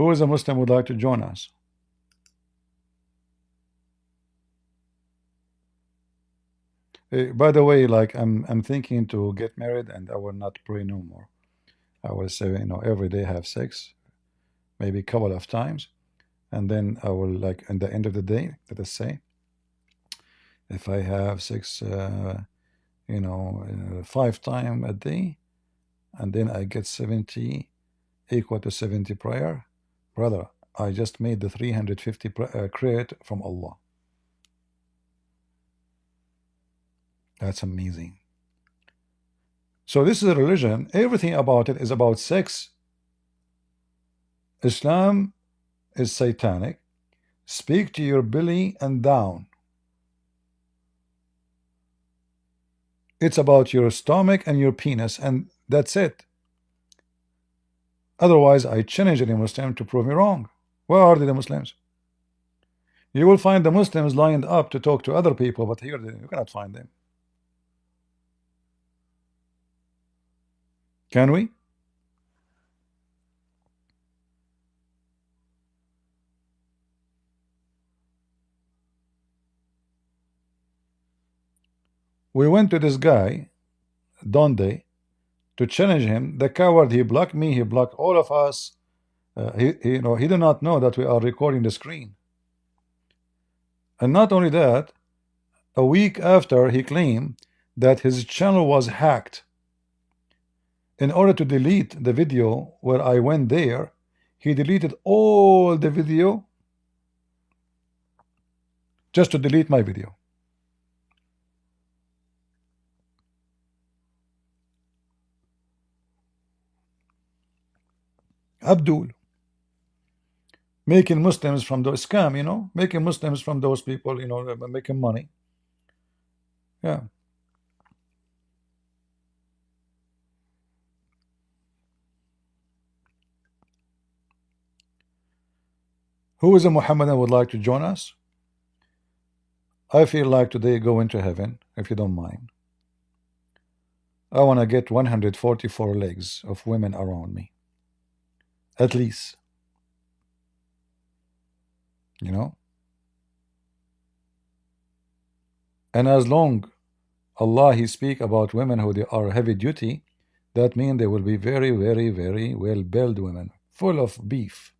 Who is a Muslim would like to join us? By the way, like I'm thinking to get married, and I will not pray no more. I will say, every day have sex, maybe a couple of times, and then I will, like, at the end of the day, let us say, if I have sex, 5 times a day, and then I get 70 equal to 70 prayer, brother, I just made the 350 credit from Allah. That's amazing. So this is a religion. Everything about it is about sex. Islam is satanic. Speak to your belly and down. It's about your stomach and your penis, and that's it. Otherwise, I challenge any Muslim to prove me wrong. Where are the Muslims? You will find the Muslims lined up to talk to other people, but here you cannot find them. Can we? We went to this guy, Donde, to challenge him. The coward, he blocked me, he blocked all of us. He did not know that we are recording the screen. And not only that, a week after, he claimed that his channel was hacked. In order to delete the video where I went there, he deleted all the video just to delete my video. Abdul, making Muslims from those scam, making Muslims from those people, making money. Yeah. Who is a Muhammadan would like to join us? I feel like today going to heaven, if you don't mind. I want to get 144 legs of women around me. At least. And as long Allah He speak about women who they are heavy duty, that means they will be very, very, very well built women, full of beef.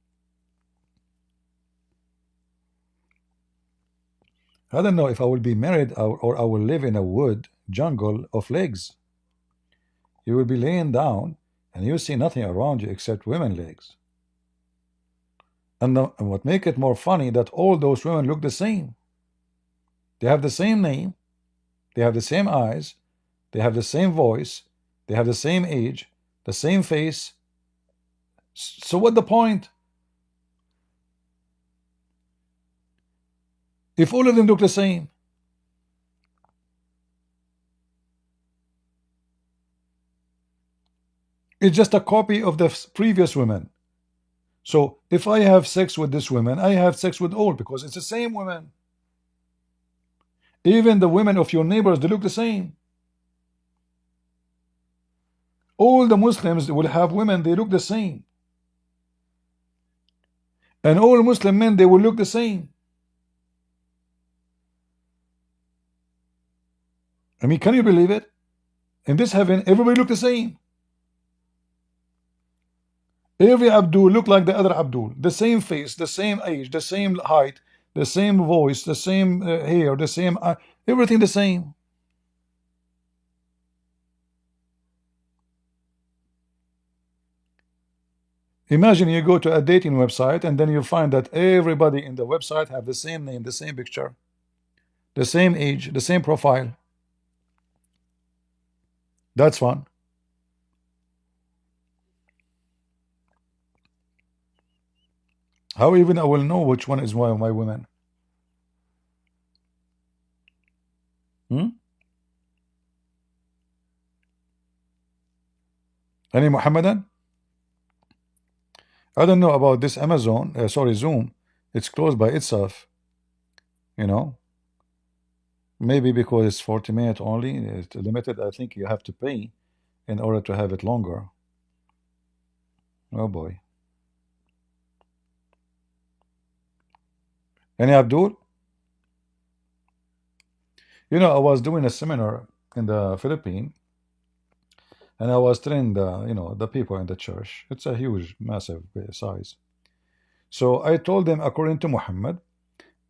I don't know if I will be married or I will live in a wood jungle of legs. You will be laying down and you see nothing around you except women legs. And what make it more funny that all those women look the same. They have the same name, they have the same eyes, they have the same voice, they have the same age, the same face. So what the point? If all of them look the same, it's just a copy of the previous women. So if I have sex with this woman, I have sex with all because it's the same women. Even the women of your neighbors, they look the same. All the Muslims will have women, they look the same. And all Muslim men, they will look the same. I mean, can you believe it? In this heaven, everybody look the same. Every Abdul look like the other Abdul. The same face, the same age, the same height, the same voice, the same hair, the same everything the same. Imagine you go to a dating website and then you find that everybody in the website have the same name, the same picture, the same age, the same profile. That's fun. How even I will know which one is one of my women? Any Muhammadan? I don't know about this Amazon, Zoom. It's closed by itself. Maybe because it's 40 minutes only, it's limited. I think you have to pay in order to have it longer. Oh boy. Any Abdul? You know, I was doing a seminar in the Philippines, and I was telling the people in the church. It's a huge, massive size. So I told them, according to Muhammad,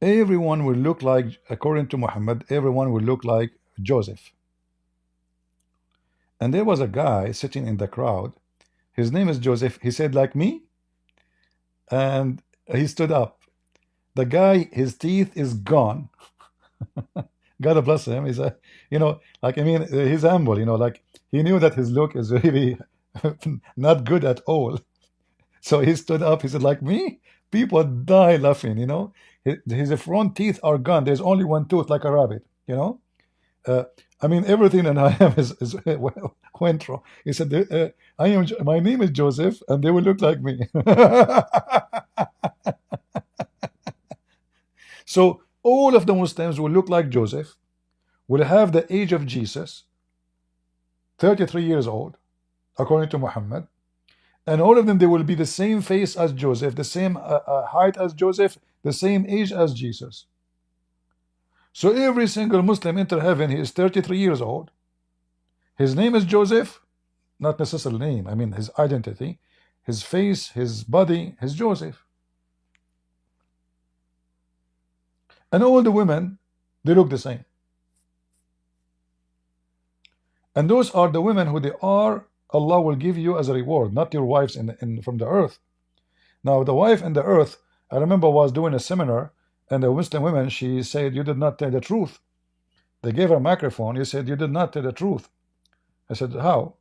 everyone will look like, according to Muhammad, everyone will look like Joseph. And there was a guy sitting in the crowd. His name is Joseph. He said, like me, and he stood up. The guy, his teeth is gone. God bless him. He's a, like, I mean, he's humble, like he knew that his look is really not good at all. So he stood up. He said, like me, people die laughing, his front teeth are gone. There's only one tooth, like a rabbit. Uh, I mean, everything in I am is went wrong. He said, my name is Joseph, and they will look like me. So all of the Muslims will look like Joseph, will have the age of Jesus, 33 years old, according to Muhammad, and all of them, they will be the same face as Joseph, the same height as Joseph, the same age as Jesus. So every single Muslim enter heaven, he is 33 years old. His name is Joseph, not necessarily name, I mean his identity, his face, his body, his Joseph. And all the women, they look the same. And those are the women who they are, Allah will give you as a reward, not your wives from the earth. Now, the wife in the earth, I remember was doing a seminar, and the Muslim women, she said, you did not tell the truth. They gave her a microphone. You said, you did not tell the truth. I said, how?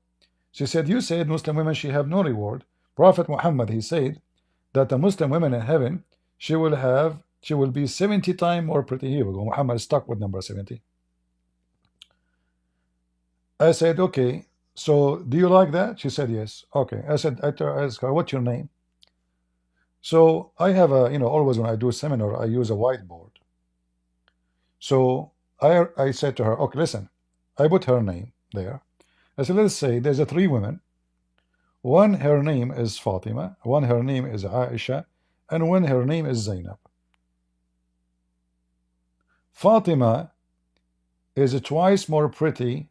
She said, you said Muslim women, she have no reward. Prophet Muhammad, he said that the Muslim women in heaven, she will be 70 times more pretty. Here we go. Muhammad is stuck with number 70. I said, okay, so do you like that? She said, yes. Okay. I said, I asked her, what's your name? So I have always when I do a seminar, I use a whiteboard. So I said to her, okay, listen, I put her name there. I said, let's say there's 3 women. One, her name is Fatima. One, her name is Aisha. And one, her name is Zainab. Fatima is twice more pretty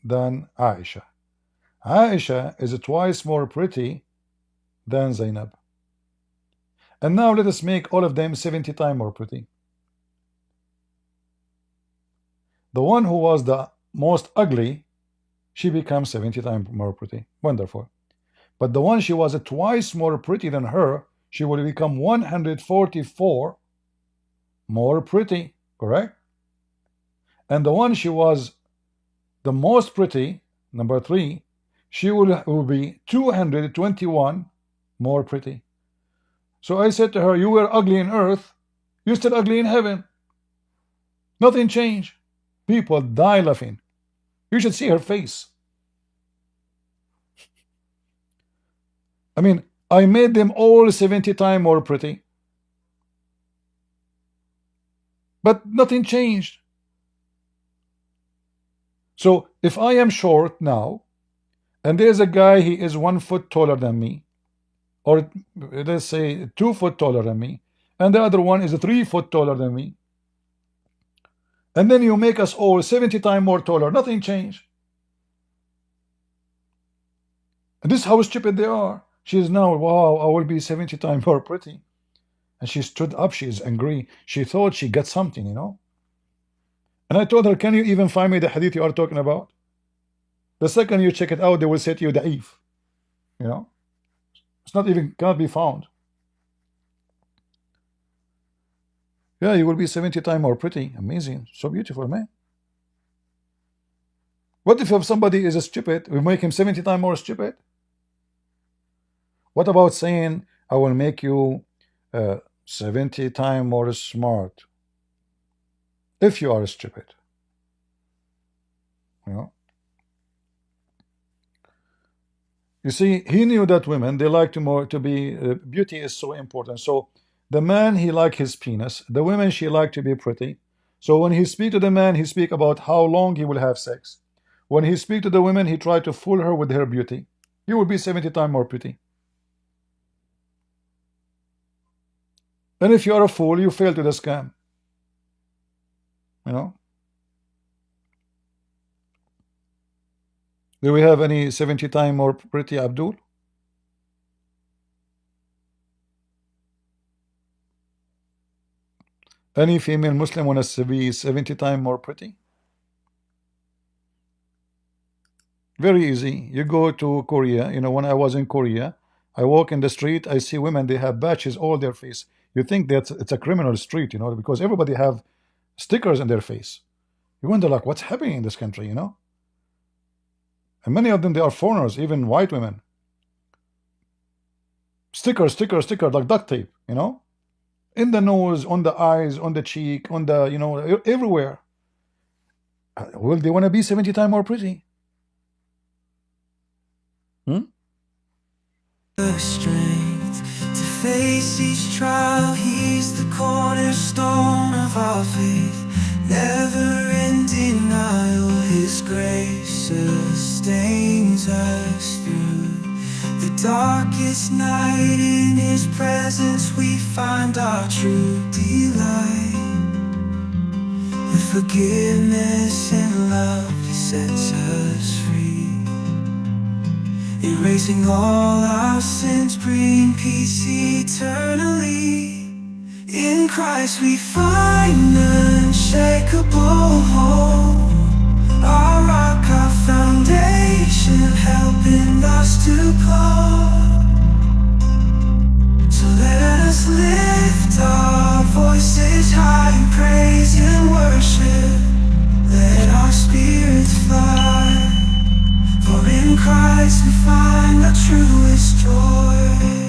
than Aisha. Aisha is twice more pretty than Zainab. And now let us make all of them 70 times more pretty. The one who was the most ugly, she becomes 70 times more pretty. Wonderful. But the one she was twice more pretty than her, she will become 144 more pretty, correct? And the one she was the most pretty, number 3, she will be 221 more pretty. So I said to her, you were ugly in earth, you're still ugly in heaven. Nothing changed. People die laughing. You should see her face. I mean, I made them all 70 times more pretty. But nothing changed. So if I am short now, and there's a guy, he is 1 foot taller than me, or let's say 2 foot taller than me, and the other one is 3 foot taller than me, and then you make us all 70 times more taller, nothing changed. And this is how stupid they are. She is now, wow, I will be 70 times more pretty. And she stood up, she is angry. She thought she got something, And I told her, can you even find me the hadith you are talking about? The second you check it out, they will say to you, da'if. It's not even, cannot be found. Yeah, you will be 70 times more pretty. Amazing. So beautiful, man. What if somebody is stupid, we make him 70 times more stupid? What about saying, I will make you 70 times more smart if you are stupid? You see, he knew that women, they like to be, beauty is so important. So the man, he like his penis. The women, she like to be pretty. So when he speak to the man, he speak about how long he will have sex. When he speak to the women, he try to fool her with her beauty. You will be 70 times more pretty. And if you are a fool, you fail to the scam. You know? Do we have any 70 times more pretty Abdul? Any female Muslim wants to be 70 times more pretty? Very easy. You go to Korea. You know, when I was in Korea, I walk in the street, I see women, they have patches all their face. You think that it's a criminal street, you know, because everybody have stickers in their face. You wonder, like, what's happening in this country, you know? And many of them, they are foreigners, even white women. Sticker, sticker, sticker, like duct tape, you know? In the nose, on the eyes, on the cheek, on the, you know, everywhere. Well, they want to be 70 times more pretty. The strength to face each trial, he's the cornerstone of our faith. Never in denial, his grace sustains us through the darkest night. In his presence we find our true delight. With forgiveness and love, he sets us free. Erasing all our sins, bring peace eternally. In Christ we find unshakable hope, our rock, our foundation, helping us to go. So let us lift our voices high in praise and worship. Let our spirits fly, for in Christ we find our truest joy.